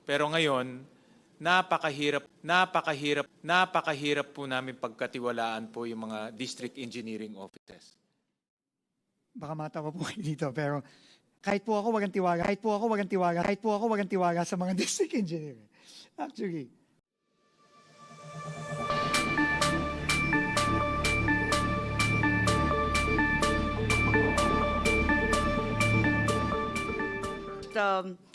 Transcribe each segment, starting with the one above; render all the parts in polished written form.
Pero ngayon, napakahirap po namin pagkatiwalaan po yung mga district engineering offices. Baka matawa po kayo dito, pero kahit po ako wagang tiwala sa mga district engineer. Actually.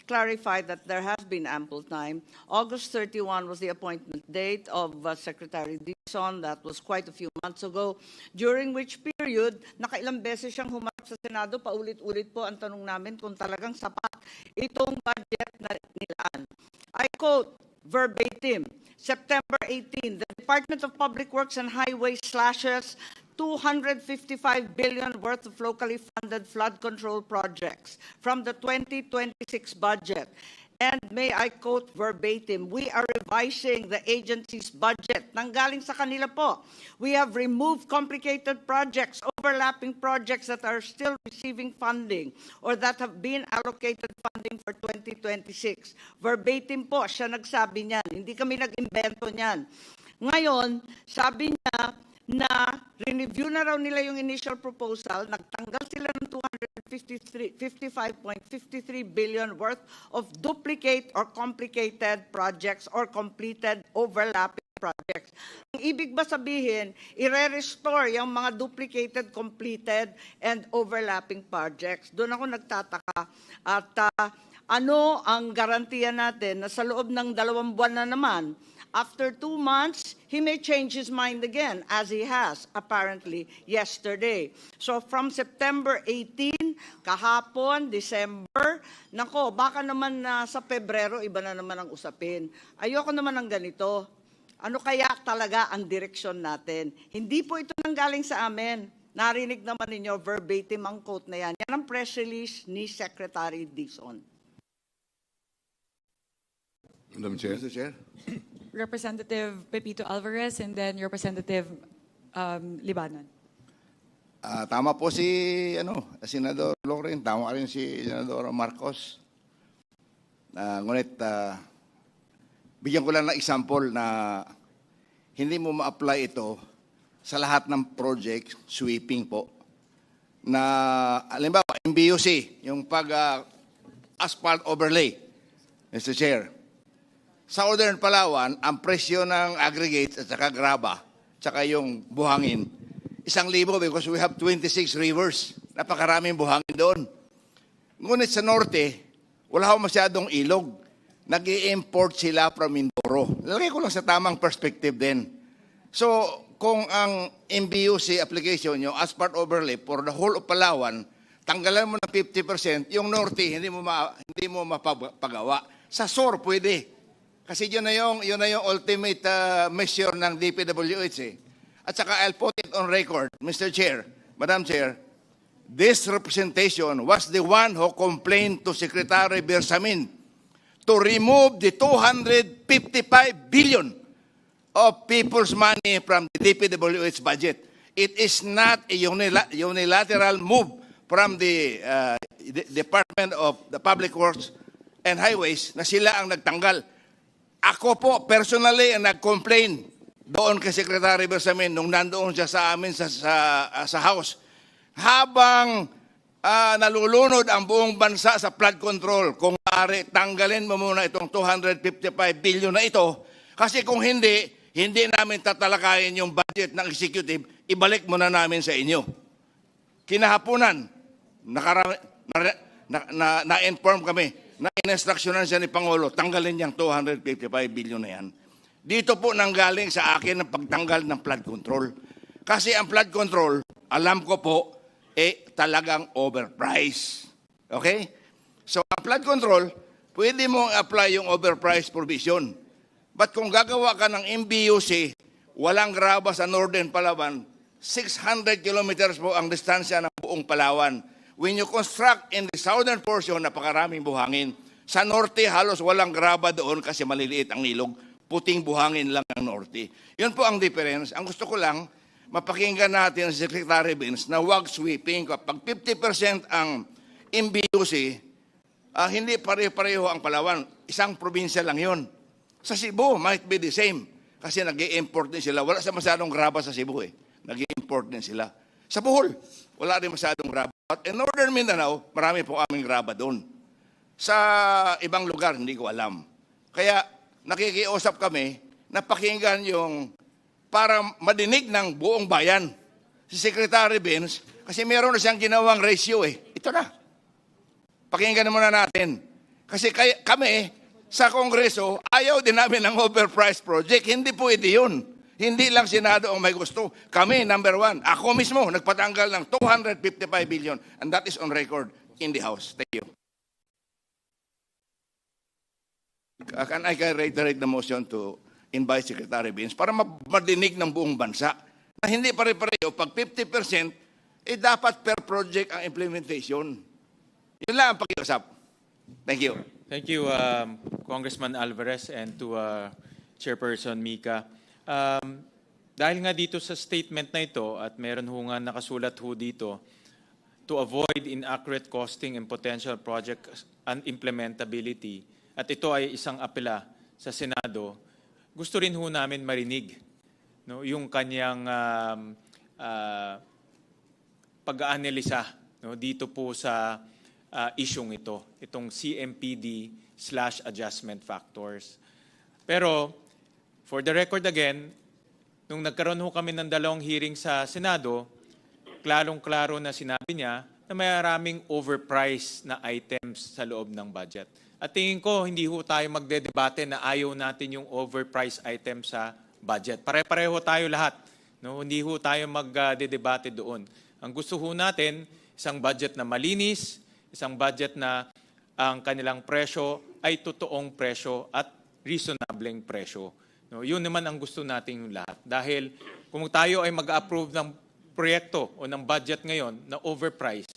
Clarify that there has been ample time. August 31 was the appointment date of Secretary Dixon. That was quite a few months ago, during which period, nakailang beses siyang humarap sa Senado, paulit-ulit po ang tanong namin kung talagang sapat itong budget na nilaan. I quote verbatim, September 18, the Department of Public Works and Highways slashes 255 billion worth of locally funded flood control projects from the 2026 budget. And may I quote verbatim, we are revising the agency's budget. Nanggaling sa kanila po. We have removed complicated projects, overlapping projects that are still receiving funding or that have been allocated funding for 2026. Verbatim po, siya nagsabi niyan. Hindi kami nag-imbento niyan. Ngayon, sabi niya, na re-review na raw nila yung initial proposal, nagtanggal sila ng 55.53 billion worth of duplicate or complicated projects or completed overlapping projects. Ang ibig ba sabihin, i-restore yung mga duplicated, completed, and overlapping projects? Doon ako nagtataka. At ano ang garantiya natin na sa loob ng 2 buwan na naman, after 2 months, he may change his mind again, as he has, apparently, yesterday. So from September 18, kahapon, December, nako, baka naman sa Pebrero, iba na naman ang usapin. Ayoko naman ng ganito. Ano kaya talaga ang direksyon natin? Hindi po ito nanggaling sa amin. Narinig naman ninyo, verbatim ang quote na yan. Yan ang press release ni Secretary Dixon. Madam Chair. Mr. Chair. Representative Pepito Alvarez and then Representative Libanon. Tama po si Senador Loren, tama rin si Senador Marcos. Ngunit bigyan ko lang ng example na hindi mo ma-apply ito sa lahat ng project, sweeping po. Na, halimbawa, MBUC, yung pag-asphalt overlay, Mr. Chair. Sa Southern Palawan, ang presyo ng aggregates at saka graba, saka yung buhangin, 1,000 because we have 26 rivers. Napakaraming buhangin doon. Ngunit sa norte, wala ho masyadong ilog. Nag-i-import sila from Mindoro. Lalagay ko lang sa tamang perspective din. So, kung ang MBUC application nyo, asphalt overlay for the whole of Palawan, tanggalan mo ng 50%, yung norte, hindi mo mapagawa. Sa SOR, pwede. Kasi yun na yung ultimate measure ng DPWH eh. At saka I'll put it on record, Mr. Chair, Madam Chair, this representation was the one who complained to Secretary Bersamin to remove the 255 billion of people's money from the DPWH budget. It is not a unilateral move from the Department of the Public Works and Highways na sila ang nagtanggal. Ako po, personally, ang nag-complain doon kay Secretary Bersamin nung nandoon siya sa amin sa House. Habang nalulunod ang buong bansa sa flood control, kung maaari, tanggalin mo muna itong 255 billion na ito. Kasi kung hindi namin tatalakayin yung budget ng executive, ibalik muna namin sa inyo. Kinahaponan, na-inform kami, na in-instructionan siya ni Pangulo, tanggalin niyang 255 billion na yan. Dito po nanggaling sa akin ang pagtanggal ng flood control. Kasi ang flood control, alam ko po, talagang overpriced. Okay? So ang flood control, pwede mong apply yung overpriced provision. But kung gagawa ka ng MBUC, walang graba sa Northern Palawan, 600 kilometers po ang distansya ng buong Palawan. When you construct in the southern portion, napakaraming buhangin. Sa norte, halos walang graba doon kasi maliliit ang ilog. Puting buhangin lang ang norte. Yun po ang difference. Ang gusto ko lang, mapakinggan natin si Secretary Vince na wag sweeping. Kapag 50% ang MBUC, Hindi pare-pareho ang Palawan. Isang probinsya lang yon. Sa Cebu, might be the same. Kasi nag-i-import din sila. Wala sa masyadong graba sa Cebu eh. Nag-i-import din sila. Sa Bohol, wala rin masyadong graba. At in Northern Mindanao, marami po aming graba doon. Sa ibang lugar, hindi ko alam. Kaya nakikiusap kami na pakinggan yung para madinig ng buong bayan si Secretary Vince kasi meron na siyang ginawang ratio eh. Ito na. Pakinggan muna natin. Kasi kami sa Kongreso, ayaw din namin ng overpriced project. Hindi pwede yun. Hindi lang Senado ang may gusto. Kami, number one. Ako mismo, nagpatanggal ng 255 billion. And that is on record in the House. Thank you. Can I reiterate the motion to invite Secretary Vince para madinig ng buong bansa na hindi pare-pareho. Pag 50%, dapat per project ang implementation. Yun lang ang pakiusap. Thank you. Thank you, Congressman Alvarez, and to Chairperson Mika. Dahil nga dito sa statement na ito at meron ho nga nakasulat ho dito, to avoid inaccurate costing and potential project unimplementability, at ito ay isang apela sa Senado, gusto rin ho namin marinig no, yung kanyang pag-aanalisa no, dito po sa isyong ito, itong CMPD/adjustment factors. Pero, for the record again, nung nagkaroon ho kami ng 2 hearing sa Senado, klarong-klaro na sinabi niya na may maraming overpriced na items sa loob ng budget. At tingin ko, hindi ho tayo magdedebate na ayaw natin yung overpriced item sa budget. Pare-pareho tayo lahat. No? Hindi ho tayo magdedebate doon. Ang gusto ho natin, isang budget na malinis, isang budget na ang kanilang presyo ay totoong presyo at reasonableng presyo. No, yun naman ang gusto natin yung lahat. Dahil kung tayo ay mag-approve ng proyekto o ng budget ngayon na overpriced,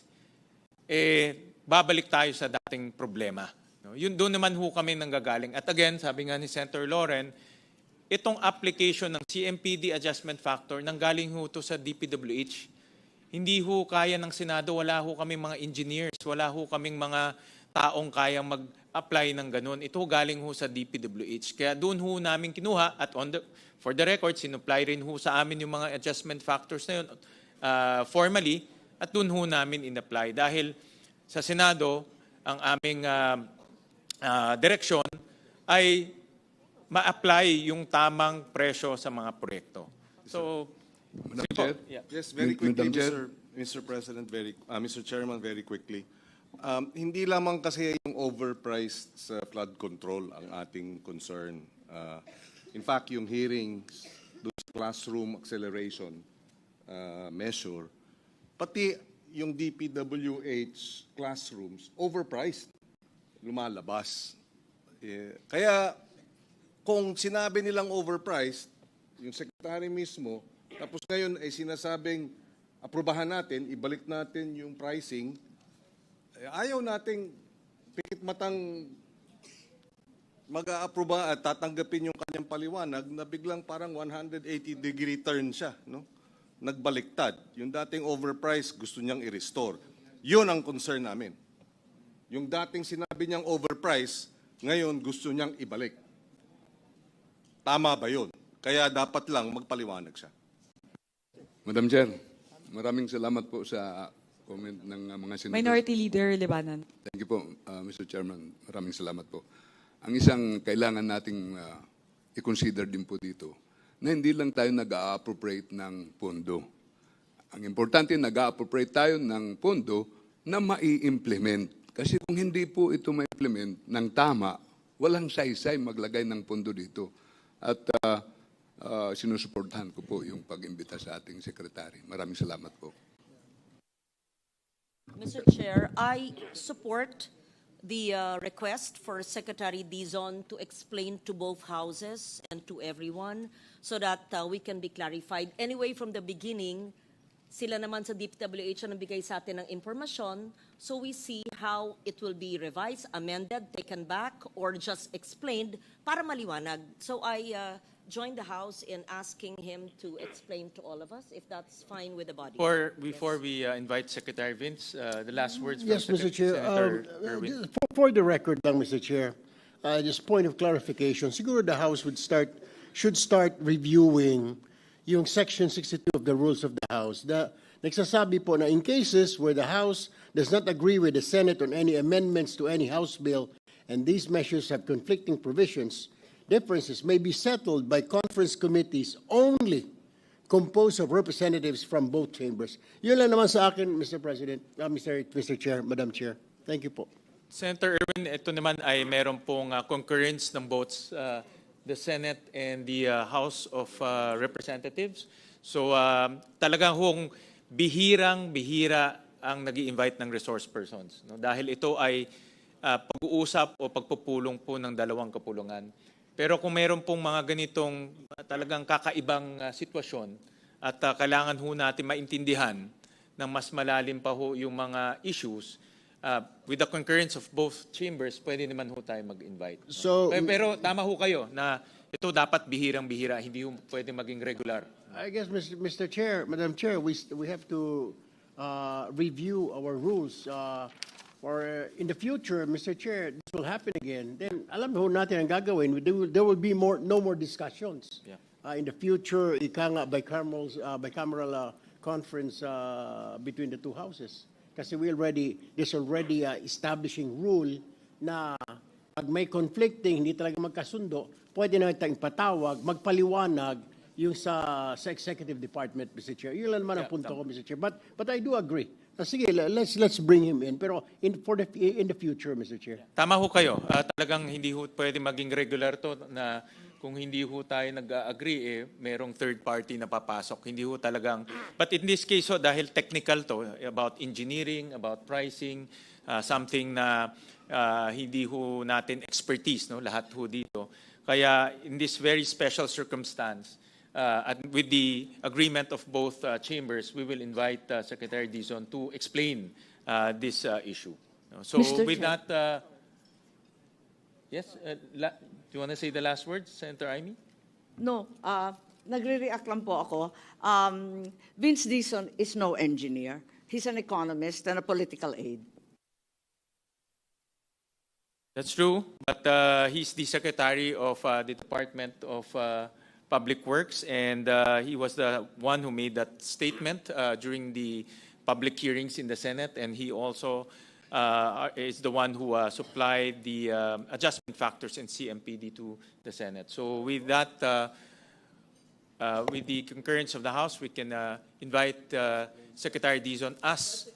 babalik tayo sa dating problema. No, yun doon naman ho kami nanggagaling. At again, sabi nga ni Senator Loren, itong application ng CMPD adjustment factor nanggaling ho to sa DPWH. Hindi ho kaya ng Senado, wala ho kaming mga engineers, wala ho kaming mga taong kayang mag-apply ng ganun. Ito galing ho sa DPWH. Kaya doon ho namin kinuha at for the record, sinupply rin ho sa amin yung mga adjustment factors na yun formally at doon ho namin in-apply. Dahil sa Senado, ang aming direksyon ay ma-apply yung tamang presyo sa mga proyekto. So, Madam Chair? Yeah. Yes, very quickly, Madam Chair. Mr. President, Mr. Chairman, very quickly. Hindi lamang kasi yung overpriced sa flood control ang ating concern. In fact, yung hearings, those classroom acceleration measure, pati yung DPWH classrooms, overpriced, lumalabas. Kaya kung sinabi nilang overpriced, yung secretary mismo, tapos ngayon ay sinasabing aprubahan natin, ibalik natin yung pricing, ayaw nating pikit matang mag-aaproba at tatanggapin yung kanyang paliwanag na biglang parang 180-degree turn siya, no? Nagbaliktad. Yung dating overpriced, gusto niyang i-restore. Yun ang concern namin. Yung dating sinabi niyang overpriced, ngayon gusto niyang ibalik. Tama ba yun? Kaya dapat lang magpaliwanag siya. Madam Chair, maraming salamat po sa comment ng mga senador. Minority Leader Libanan. Thank you po, Mr. Chairman. Maraming salamat po. Ang isang kailangan nating i-consider din po dito, na hindi lang tayo nag-a-appropriate ng pondo. Ang importante, nag-a-appropriate tayo ng pondo na mai-implement. Kasi kung hindi po ito ma-implement ng tama, walang saysay maglagay ng pondo dito. At sinusuportahan ko po yung pag-imbita sa ating sekretary. Maraming salamat po. Mr. Chair, I support the request for Secretary Dizon to explain to both houses and to everyone so that we can be clarified. Anyway, from the beginning, Sila naman sa DPWH ang nabigay sa atin ng impormasyon. So we see how it will be revised, amended, taken back, or just explained para maliwanag. So I join the House in asking him to explain to all of us if that's fine with the body. Before we invite Secretary Vince, the last words from Yes, Mr. Chair. Senator Erwin. For the record lang, Mr. Chair, just point of clarification, siguro the House should start reviewing yung Section 62 of the Rules of the House. Nagsasabi po na in cases where the House does not agree with the Senate on any amendments to any House bill and these measures have conflicting provisions, differences may be settled by conference committees only composed of representatives from both chambers. Yun lang naman sa akin, Mr. President, Mr. Chair, Madam Chair. Thank you po. Senator Erwin, ito naman ay meron pong concurrence ng both the Senate and the House of Representatives. So talagang hong bihirang-bihira ang nag-i-invite ng resource persons. No? Dahil ito ay pag-uusap o pagpupulong po ng dalawang kapulungan. Pero kung meron pong mga ganitong talagang kakaibang sitwasyon at kailangan ho natin maintindihan ng mas malalim pa ho yung mga issues, with the concurrence of both chambers, pwede naman ho tayo mag-invite. No? So, Pero tama ho kayo na ito dapat bihirang-bihira, hindi ho pwede maging regular. I guess, Mr. Chair, Madam Chair, we have to review our rules. Or in the future, Mr. Chair, this will happen again. Then alam ho natin ang gagawin. There will be no more discussions. Yeah. In the future, ika nga bicameral conference between the two houses. Kasi there's already establishing rule na pag may conflicting, hindi talaga magkasundo, pwede na tayong patawag, magpaliwanag yung sa executive department, Mr. Chair. Yun lang naman ang punto ko, Mr. Chair. But I do agree. Sige, let's bring him in. Pero in the future, Mr. Chair. Tama ho kayo. Talagang hindi ho pwede maging regular to na kung hindi ho tayo nag-agree, merong third party na papasok. Hindi ho talagang, but in this case, dahil technical to, about engineering, about pricing, something na hindi ho natin expertise, no? Lahat ho dito. Kaya in this very special circumstance, and with the agreement of both chambers, we will invite Secretary Dizon to explain this issue. So Mr. with Chair. that, yes, do you want to say the last words, Senator Amy? No, nagre-react lang po ako. Vince Dizon is no engineer. He's an economist and a political aide. That's true, but he's the Secretary of the Department of Public Works, and he was the one who made that statement during the public hearings in the Senate, and he also is the one who supplied the adjustment factors in CMPD to the Senate. So with that, with the concurrence of the House, we can invite Secretary Dizon as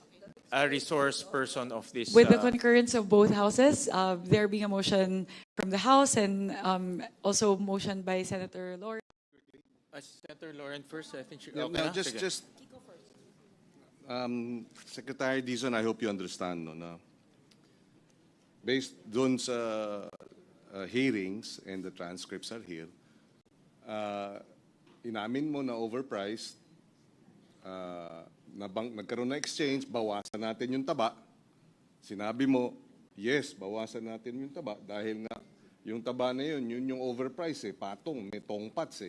a resource person of this. With the concurrence of both houses, there being a motion from the House and also motion by Senator Lawrence. Senator Lauren first, I think. Yeah, Okay no, na? just Sige. Secretary Dizon, I hope you understand, no, na based dun sa hearings and the transcripts are here, inamin mo na overpriced, nagkaroon na exchange, bawasan natin yung taba. Sinabi mo, yes, bawasan natin yung taba dahil nga yung taba na yun yung overpriced patong, may tongpats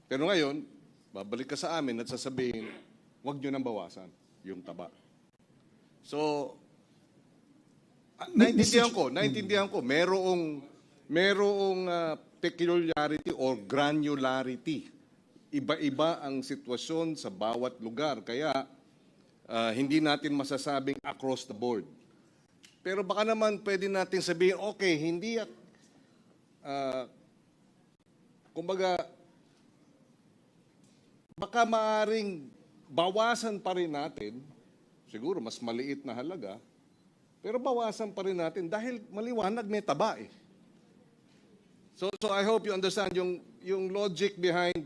Pero ngayon, babalik ka sa amin at sasabihin, wag nyo nang bawasan yung taba. So, naintindihan ko, merong peculiarity or granularity. Iba-iba ang sitwasyon sa bawat lugar. Kaya, hindi natin masasabing across the board. Pero baka naman pwede natin sabihin, okay, hindi kumbaga, baka maaring bawasan pa rin natin, siguro mas maliit na halaga, pero bawasan pa rin natin dahil maliwanag may taba So I hope you understand yung logic behind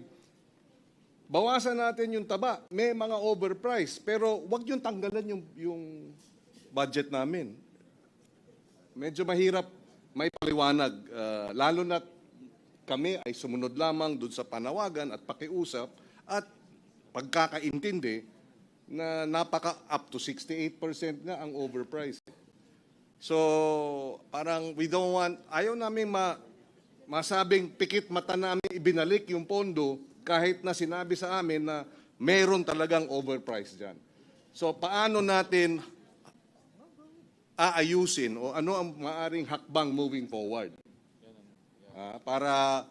bawasan natin yung taba, may mga overprice, pero wag yung tanggalan yung budget namin. Medyo mahirap may paliwanag, lalo na kami ay sumunod lamang dun sa panawagan at pakiusap at pagkakaintindi na napaka up to 68% nga ang overpriced. So, parang we don't want, ayaw namin masabing pikit mata namin ibinalik yung pondo kahit na sinabi sa amin na meron talagang overpriced dyan. So, paano natin aayusin o ano ang maaring hakbang moving forward? Para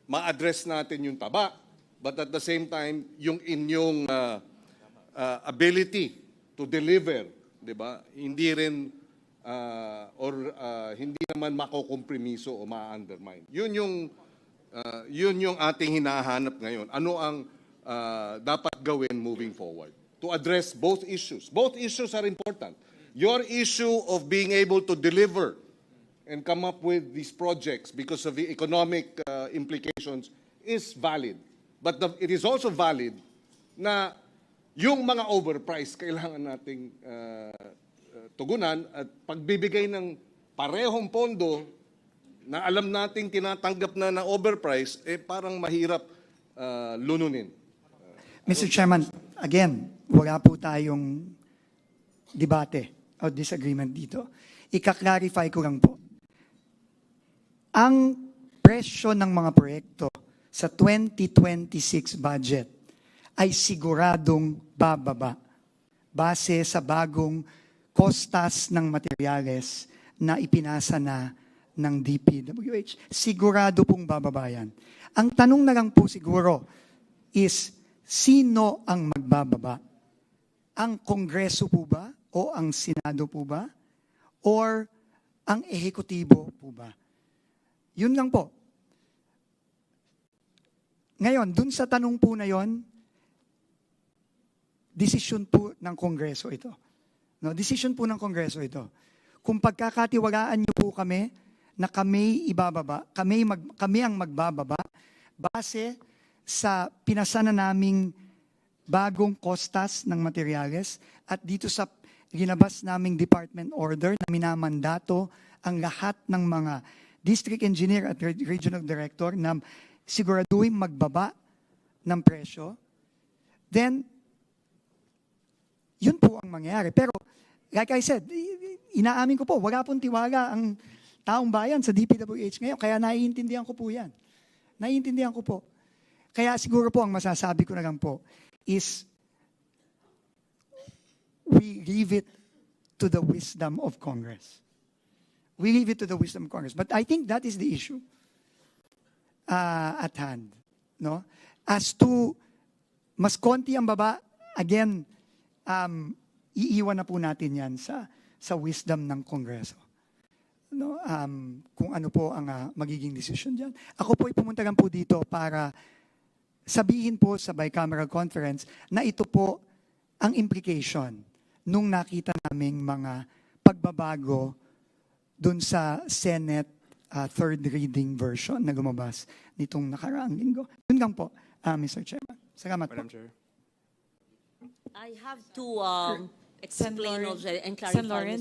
ma-address natin yung taba, but at the same time, yung inyong ability to deliver, di ba? Hindi rin hindi naman makokompromiso o ma-undermine. Yun yung ating hinahanap ngayon. Ano ang dapat gawin moving forward to address both issues. Both issues are important. Your issue of being able to deliver and come up with these projects because of the economic implications is valid. But it is also valid na yung mga overpriced kailangan nating tugunan at pagbibigay ng parehong pondo na alam nating tinatanggap na overpriced, parang mahirap lununin. Mr. Chairman, again, wala po tayong debate o disagreement dito. Ika-clarify ko lang po. Ang presyo ng mga proyekto sa 2026 budget ay siguradong bababa base sa bagong kostas ng materyales na ipinasa na ng DPWH. Sigurado pong bababa yan. Ang tanong na lang po siguro is, sino ang magbababa? Ang Kongreso po ba? O ang Senado po ba? Or ang Ehekutibo po ba? Yun lang po. Ngayon, dun sa tanong po na yon, desisyon po ng Kongreso ito. No, desisyon po ng Kongreso ito. Kung pagkakatiwalaan niyo po kami na kami ibababa, kami ang magbababa base sa pinasa na naming bagong kostas ng materyales at dito sa ginabas naming department order na minamandato ang lahat ng mga district engineer at regional director na siguraduhin magbaba ng presyo, then yun po ang mangyayari. Pero like I said, inaamin ko po, wala pong tiwala ang taong bayan sa DPWH ngayon, kaya naiintindihan ko po yan. Naiintindihan ko po. Kaya siguro po ang masasabi ko na lang po is we leave it to the wisdom of Congress. We leave it to the wisdom of Congress. But I think that is the issue at hand. No? As to mas konti ang baba, again, iiwan na po natin yan sa wisdom ng Kongreso. No? Kung ano po ang magiging decision dyan. Ako po ay pumunta lang po dito para sabihin po sa bicameral conference na ito po ang implication nung nakita naming mga pagbabago dun sa Senate third reading version na lumabas nitong nakaraang linggo. Yun lang po, Mr. Chairman. Salamat po. Madam Chair. I have to explain also and clarify. Sen. Lauren,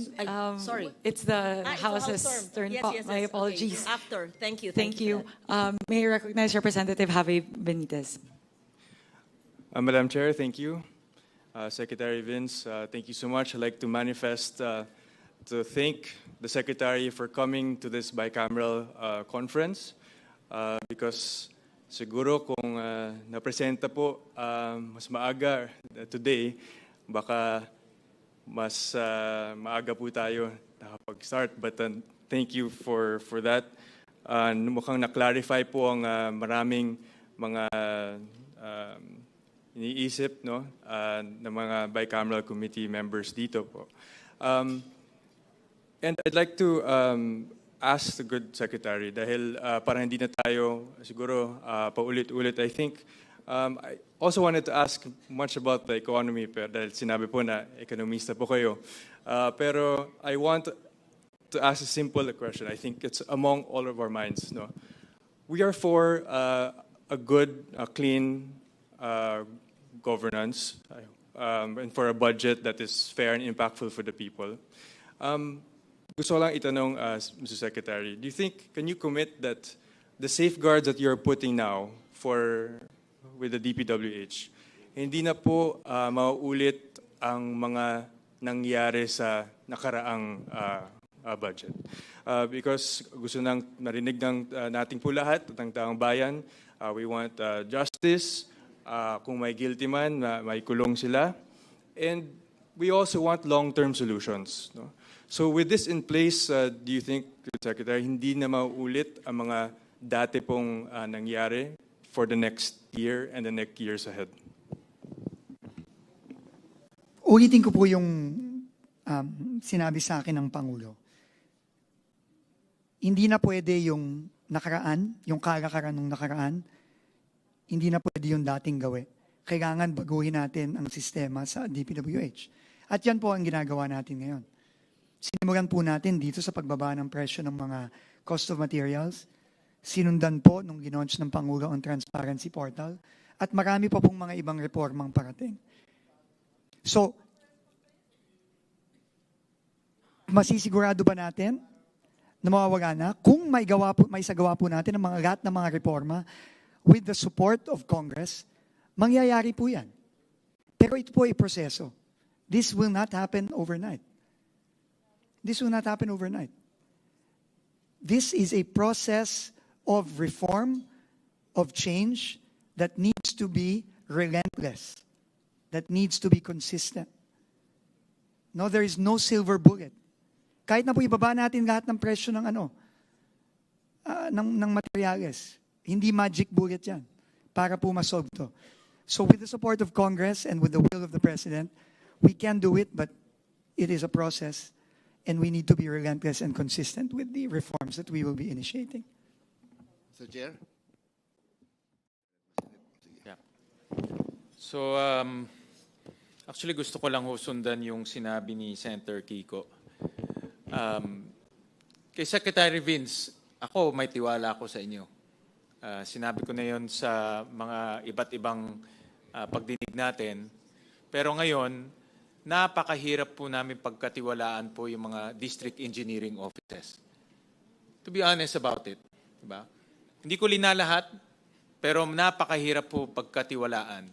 sorry. it's the It's the House's House term. turn Yes, po. yes, My yes. apologies. Okay. After. Thank you. Thank you. for that. May I recognize Representative Javi Benitez. Madam Chair, thank you. Secretary Vince, thank you so much. I'd like to manifest to thank the Secretary for coming to this bicameral conference because siguro kung napresenta po mas maaga today, baka mas maaga po tayo nakapag-start. But thank you for that. Mukhang na-clarify po ang maraming mga iniisip ng mga bicameral committee members dito po. And I'd like to ask the good secretary dahil parang hindi na tayo siguro paulit-ulit. I think I also wanted to ask much about the economy dahil sinabi po na ekonomista po kayo. Pero I want to ask a simple question. I think it's among all of our minds. No? We are for a good, clean governance and for a budget that is fair and impactful for the people. Gusto ko lang itanong, Mr. Secretary, do you think, can you commit that the safeguards that you're putting now with the DPWH hindi na po mauulit ang mga nangyari sa nakaraang budget. Because gusto nang marinig ng nating po lahat, ng taong bayan, we want justice. Kung may guilty man, may kulong sila. And we also want long-term solutions. No? So with this in place, do you think, Secretary, hindi na mauulit ang mga dati pong nangyari for the next year and the next years ahead? Ulitin ko po yung sinabi sa akin ng Pangulo. Hindi na pwede yung nakaraan, yung kalakaran ng nakaraan, hindi na pwede yung dating gawi. Kailangan baguhin natin ang sistema sa DPWH. At yan po ang ginagawa natin ngayon. Sinimulan po natin dito sa pagbaba ng presyo ng mga cost of materials. Sinundan po nung ginaunch ng Pangulo ang Transparency Portal. At marami pa pong mga ibang reformang parating. So, masisigurado ba natin na mawawala na kung may isagawa po natin ang mga lahat ng mga reforma with the support of Congress, mangyayari po yan. Pero ito po ay proseso. This will not happen overnight. This will not happen overnight. This is a process of reform, of change that needs to be relentless, that needs to be consistent. No, there is no silver bullet. Kahit na po ibaba natin lahat ng presyo ng ng materyales, hindi magic bullet yan para po masolve to. So with the support of Congress and with the will of the President, we can do it, but it is a process and we need to be relentless and consistent with the reforms that we will be initiating. Mr. Chair? Yeah. So, actually gusto ko lang sundan yung sinabi ni Senator Kiko. Kay Secretary Vince, ako may tiwala ako sa inyo. Sinabi ko na yon sa mga iba't ibang pagdinig natin. Pero ngayon, napakahirap po namin pagkatiwalaan po yung mga district engineering offices. To be honest about it. Diba? Hindi ko linalahat, pero napakahirap po pagkatiwalaan.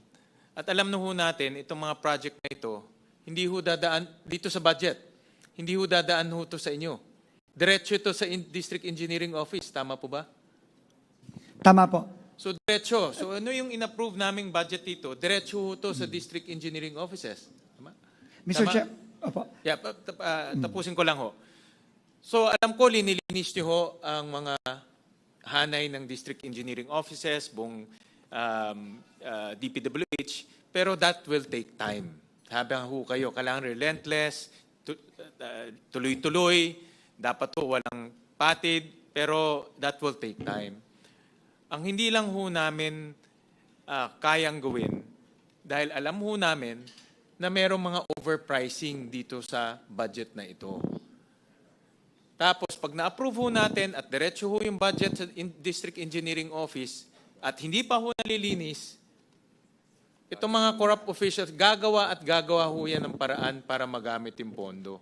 At alam na ho natin, itong mga project na ito, hindi ho dadaan dito sa budget. Hindi ho dadaan ho ito sa inyo. Diretso ito sa District Engineering Office. Tama po ba? Tama po. So, diretso. So, ano yung in-approve naming budget dito? Diretso ho ito sa District Engineering Offices. Tama? Mr. Tama? Chair, opo. Yeah, tapusin ko lang ho. So, alam ko, linilinis niyo ho ang mga hanay ng District Engineering Offices, buong DPWH, pero that will take time. Habang ho kayo, kailangan relentless, tuloy-tuloy, dapat ho walang patid, pero that will take time. Ang hindi lang ho namin kayang gawin, dahil alam ho namin na mayroong mga overpricing dito sa budget na ito. Tapos, pag na-approve ho natin at diretso ho yung budget sa District Engineering Office at hindi pa ho nalilinis, itong mga corrupt officials, gagawa ho yan ng paraan para magamit yung pondo.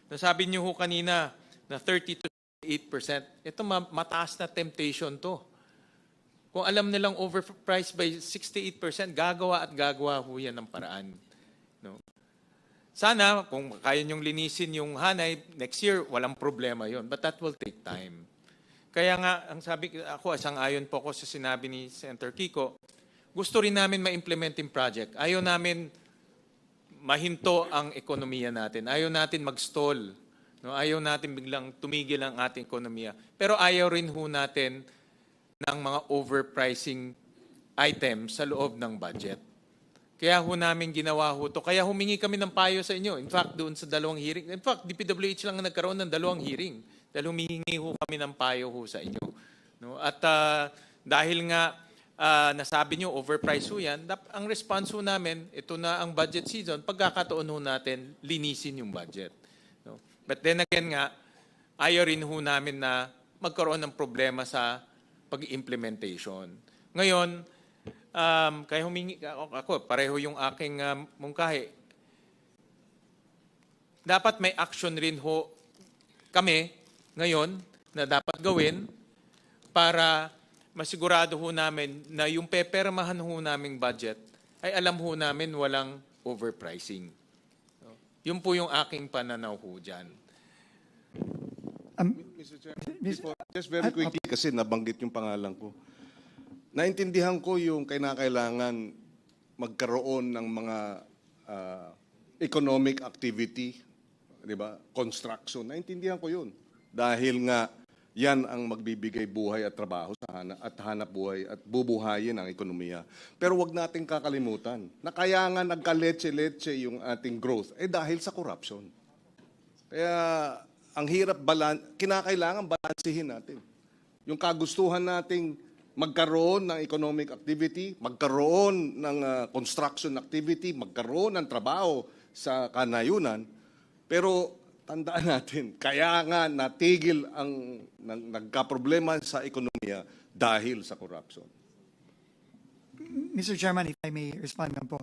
Nasabi niyo ho kanina na 30 to 8%. Ito mataas na temptation to. Kung alam nilang overpriced by 68%, gagawa ho yan ng paraan. No? Sana, kung kaya niyong linisin yung hanay, next year, walang problema yon. But that will take time. Kaya nga, ang sabi ako, sang-ayon po ako sa sinabi ni Senator Kiko, gusto rin namin ma-implement yung project. Ayaw namin mahinto ang ekonomiya natin. Ayaw natin mag-stall. No? Ayaw natin biglang tumigil ang ating ekonomiya. Pero ayaw rin ho natin ng mga overpricing items sa loob ng budget. Kaya ho namin ginawa ho to. Kaya humingi kami ng payo sa inyo. In fact, doon sa dalawang hearing. In fact, DPWH lang nagkaroon ng dalawang hearing. Dahil humingi ho kami ng payo ho sa inyo. No? At dahil nga nasabi nyo, overprice ho yan, ang response ho namin, ito na ang budget season, pagkakataon ho natin, linisin yung budget. No? But then again nga, ayaw rin ho namin na magkaroon ng problema sa pag-implementation. Ngayon, kaya humingi ako, pareho yung aking mungkahi. Dapat may action rin ho kami ngayon na dapat gawin para masigurado ho namin na yung pepermahan ho naming budget ay alam ho namin walang overpricing. No? Yun po yung aking pananaw ho dyan. Mr. Chairman, just very quickly kasi nabanggit yung pangalan ko. Naintindihan ko yung kinakailangan magkaroon ng mga economic activity, di ba? Construction. Naintindihan ko yun. Dahil nga yan ang magbibigay buhay at trabaho sa hanap buhay at bubuhayin ang ekonomiya. Pero wag nating kakalimutan na kaya nga nagkaletse-letse yung ating growth dahil sa corruption. Kaya ang hirap kinakailangan balansehin natin. Yung kagustuhan nating magkaroon ng economic activity, magkaroon ng construction activity, magkaroon ng trabaho sa kanayunan, pero tandaan natin, kaya nga natigil ang nagkaproblema sa ekonomiya dahil sa corruption. Mr. Chairman, if I may respond lang po.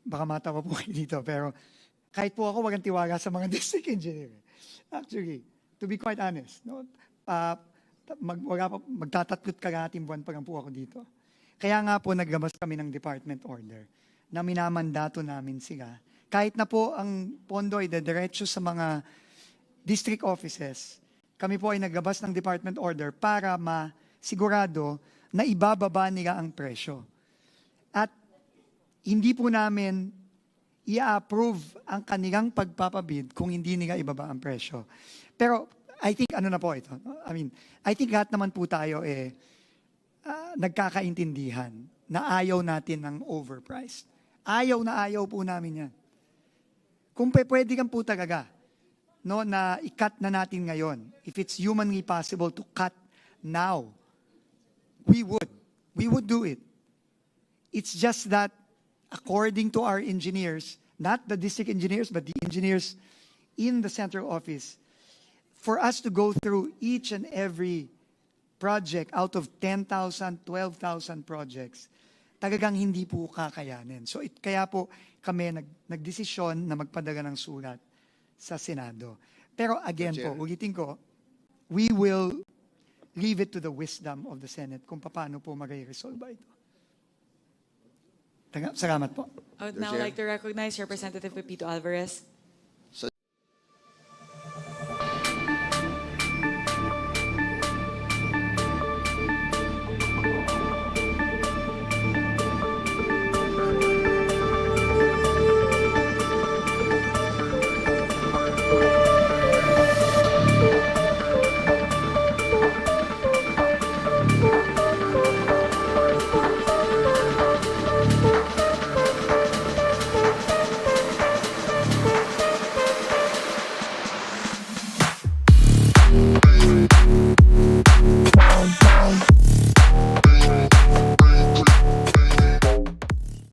Baka matawa po kayo dito, pero kahit po ako walang tiwala sa mga district engineer. Actually, to be quite honest, no? Magtatatlot kalahating buwan pa lang po ako dito. Kaya nga po naglabas kami ng department order na minamandato namin sila. Kahit na po ang pondo ay dediretso sa mga district offices, kami po ay naglabas ng department order para masigurado na ibababa nila ang presyo. At hindi po namin i-approve ang kanilang pagpapabid kung hindi nila ibaba ang presyo. Pero I think ano na po ito. I think lahat naman po tayo nagkakaintindihan na ayaw natin ng overpriced. Ayaw na ayaw po namin yan. Kung pwede lang po talaga, no, na i-cut na natin ngayon, if it's humanly possible to cut now, we would do it. It's just that according to our engineers, not the district engineers, but the engineers in the central office, for us to go through each and every project out of 10,000, 12,000 projects, talagang hindi po kakayanin. So kaya po kami nagdesisyon na magpadala ng sulat sa Senado. Pero again po, ulitin ko, we will leave it to the wisdom of the Senate kung paano po mag-resolve ito. Salamat po. I would now like to recognize Representative Pepito Alvarez.